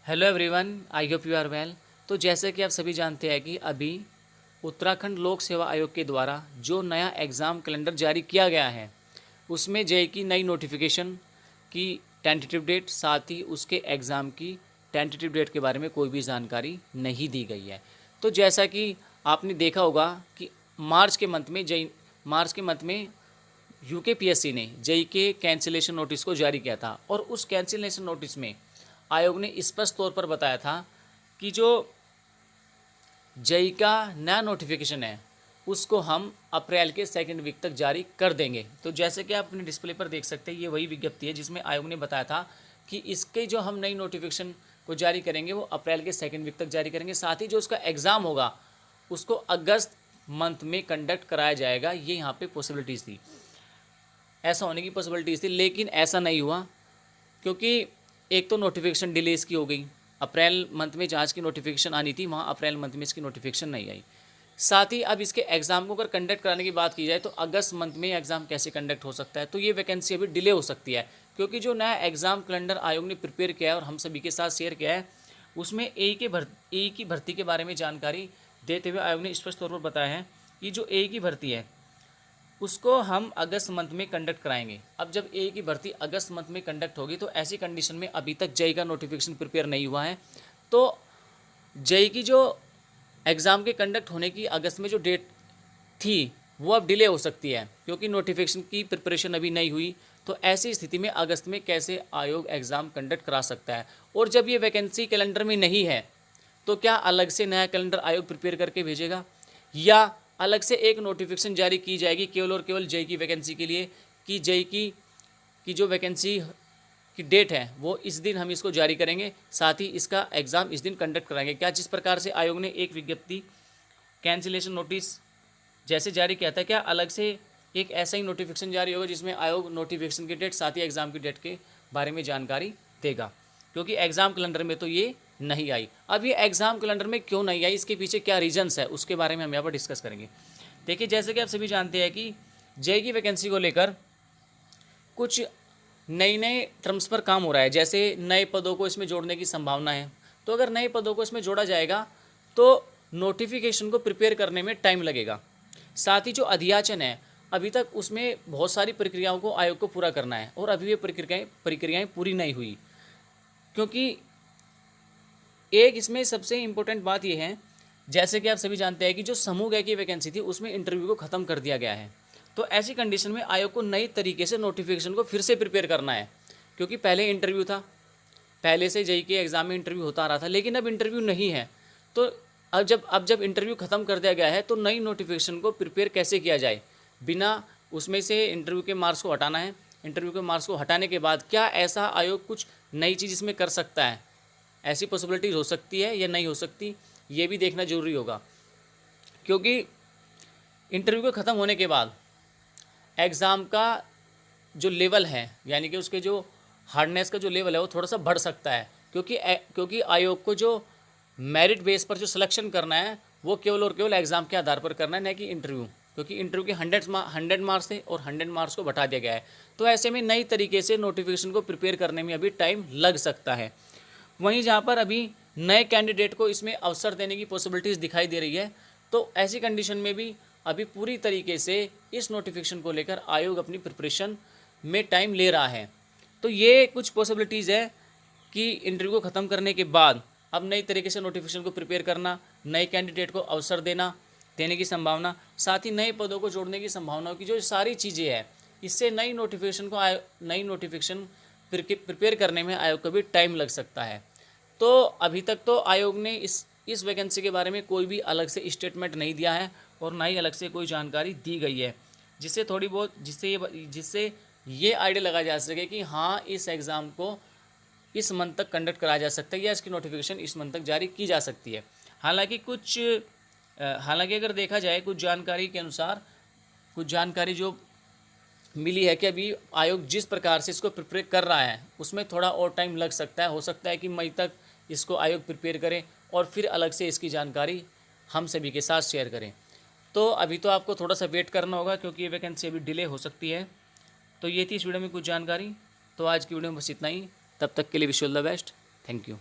Hello everyone, I hope you are well. तो जैसे कि आप सभी जानते हैं कि अभी उत्तराखंड लोक सेवा आयोग के द्वारा जो नया एग्ज़ाम कैलेंडर जारी किया गया है उसमें जेईई की नई नोटिफिकेशन की टेंटेटिव डेट, साथ ही उसके एग्ज़ाम की टेंटेटिव डेट के बारे में कोई भी जानकारी नहीं दी गई है। तो जैसा कि आपने देखा होगा कि मार्च के मंथ में यूकेपीएससी ने जेईई के कैंसिलेशन नोटिस को जारी किया था और उस कैंसिलेशन नोटिस में आयोग ने स्पष्ट तौर पर बताया था कि जो जेईई का नया नोटिफिकेशन है उसको हम अप्रैल के सेकेंड वीक तक जारी कर देंगे। तो जैसे कि आप अपने डिस्प्ले पर देख सकते हैं, ये वही विज्ञप्ति है जिसमें आयोग ने बताया था कि इसके जो हम नई नोटिफिकेशन को जारी करेंगे वो अप्रैल के सेकेंड वीक तक जारी करेंगे। साथ ही जो उसका एग्ज़ाम होगा उसको अगस्त मंथ में कंडक्ट कराया जाएगा। ये यहाँ पे पॉसिबिलिटीज़ थी, ऐसा होने की पॉसिबिलिटीज़ थी, लेकिन ऐसा नहीं हुआ क्योंकि एक तो नोटिफिकेशन डिले इसकी हो गई। अप्रैल मंथ में जहाँ की नोटिफिकेशन आनी थी वहाँ अप्रैल मंथ में इसकी नोटिफिकेशन नहीं आई। साथ ही अब इसके एग्ज़ाम को अगर कंडक्ट कराने की बात की जाए तो अगस्त मंथ में एग्ज़ाम कैसे कंडक्ट हो सकता है, तो ये वैकेंसी अभी डिले हो सकती है क्योंकि जो नया एग्ज़ाम कैलेंडर आयोग ने प्रिपेयर किया है और हम सभी के साथ शेयर किया है उसमें ए की भर्ती के बारे में जानकारी देते हुए आयोग ने स्पष्ट तौर पर बताया है कि जो ए की भर्ती है उसको हम अगस्त मंथ में कंडक्ट कराएंगे। अब जब ए की भर्ती अगस्त मंथ में कंडक्ट होगी तो ऐसी कंडीशन में अभी तक जेईई का नोटिफिकेशन प्रिपेयर नहीं हुआ है, तो जेईई की जो एग्ज़ाम के कंडक्ट होने की अगस्त में जो डेट थी वो अब डिले हो सकती है क्योंकि नोटिफिकेशन की प्रिपरेशन अभी नहीं हुई। तो ऐसी स्थिति में अगस्त में कैसे आयोग एग्ज़ाम कंडक्ट करा सकता है, और जब ये वैकेंसी कैलेंडर में नहीं है तो क्या अलग से नया कैलेंडर आयोग प्रिपेयर करके भेजेगा या अलग से एक नोटिफिकेशन जारी की जाएगी केवल और केवल जेईई की वैकेंसी के लिए कि जेईई की जो वैकेंसी की डेट है वो इस दिन हम इसको जारी करेंगे, साथ ही इसका एग्ज़ाम इस दिन कंडक्ट कराएंगे। क्या जिस प्रकार से आयोग ने एक विज्ञप्ति कैंसिलेशन नोटिस जैसे जारी किया था, क्या अलग से एक ऐसा ही नोटिफिकेशन जारी होगा जिसमें आयोग नोटिफिकेशन की डेट साथ ही एग्ज़ाम की डेट के बारे में जानकारी देगा, क्योंकि एग्ज़ाम कैलेंडर में तो ये नहीं आई। अब ये एग्ज़ाम कैलेंडर में क्यों नहीं आई, इसके पीछे क्या रीजंस है उसके बारे में हम यहाँ पर डिस्कस करेंगे। देखिए, जैसे कि आप सभी जानते हैं कि जेईई की वैकेंसी को लेकर कुछ नए नए टर्म्स पर काम हो रहा है, जैसे नए पदों को इसमें जोड़ने की संभावना है। तो अगर नए पदों को इसमें जोड़ा जाएगा तो नोटिफिकेशन को प्रिपेयर करने में टाइम लगेगा। साथ ही जो अध्याचन है अभी तक उसमें बहुत सारी प्रक्रियाओं को आयोग को पूरा करना है और अभी ये प्रक्रियाएँ पूरी नहीं हुई, क्योंकि एक इसमें सबसे इम्पोर्टेंट बात यह है, जैसे कि आप सभी जानते हैं कि जो समूह ग की वैकेंसी थी उसमें इंटरव्यू को ख़त्म कर दिया गया है। तो ऐसी कंडीशन में आयोग को नई तरीके से नोटिफिकेशन को फिर से प्रिपेयर करना है, क्योंकि पहले इंटरव्यू था, पहले से जेईई के एग्ज़ाम में इंटरव्यू होता आ रहा था, लेकिन अब इंटरव्यू नहीं है। तो अब जब इंटरव्यू ख़त्म कर दिया गया है तो नई नोटिफिकेशन को प्रिपेयर कैसे किया जाए, बिना उसमें से इंटरव्यू के मार्क्स को हटाना है। इंटरव्यू के मार्क्स को हटाने के बाद क्या ऐसा आयोग कुछ नई चीज़ इसमें कर सकता है, ऐसी पॉसिबिलिटीज़ हो सकती है या नहीं हो सकती, ये भी देखना ज़रूरी होगा। क्योंकि इंटरव्यू के ख़त्म होने के बाद एग्ज़ाम का जो लेवल है, यानी कि उसके जो हार्डनेस का जो लेवल है वो थोड़ा सा बढ़ सकता है, क्योंकि आयोग को जो मेरिट बेस पर जो सिलेक्शन करना है वो केवल और केवल एग्ज़ाम के आधार पर करना है, न कि इंटरव्यू, क्योंकि इंटरव्यू के 100 मार्क्स थे और 100 मार्क्स को बढ़ा दिया गया है। तो ऐसे में नई तरीके से नोटिफिकेशन को प्रिपेयर करने में अभी टाइम लग सकता है। वहीं जहाँ पर अभी नए कैंडिडेट को इसमें अवसर देने की पॉसिबिलिटीज़ दिखाई दे रही है, तो ऐसी कंडीशन में भी अभी पूरी तरीके से इस नोटिफिकेशन को लेकर आयोग अपनी प्रिपरेशन में टाइम ले रहा है। तो ये कुछ पॉसिबिलिटीज़ है कि इंटरव्यू को ख़त्म करने के बाद अब नई तरीके से नोटिफिकेशन को प्रिपेयर करना, नए कैंडिडेट को अवसर देने की संभावना, साथ ही नए पदों को जोड़ने की संभावनाओं की जो सारी चीज़ें हैं, इससे नई नोटिफिकेशन प्रिपेयर करने में आयोग को भी टाइम लग सकता है। तो अभी तक तो आयोग ने इस वैकेंसी के बारे में कोई भी अलग से स्टेटमेंट नहीं दिया है और ना ही अलग से कोई जानकारी दी गई है, जिससे ये आइडिया लगाया जा सके कि हाँ, इस एग्ज़ाम को इस मंथ तक कंडक्ट कराया जा सकता है या इसकी नोटिफिकेशन इस मंथ तक जारी की जा सकती है। हालांकि अगर देखा जाए कुछ जानकारी के अनुसार, कुछ जानकारी जो मिली है कि अभी आयोग जिस प्रकार से इसको प्रिपेयर कर रहा है उसमें थोड़ा और टाइम लग सकता है। हो सकता है कि मई तक इसको आयोग प्रिपेयर करे और फिर अलग से इसकी जानकारी हम सभी के साथ शेयर करें। तो अभी तो आपको थोड़ा सा वेट करना होगा क्योंकि ये वैकेंसी अभी डिले हो सकती है। तो ये थी इस वीडियो में कुछ जानकारी। तो आज की वीडियो में बस इतना ही। तब तक के लिए wish you all the best. Thank you.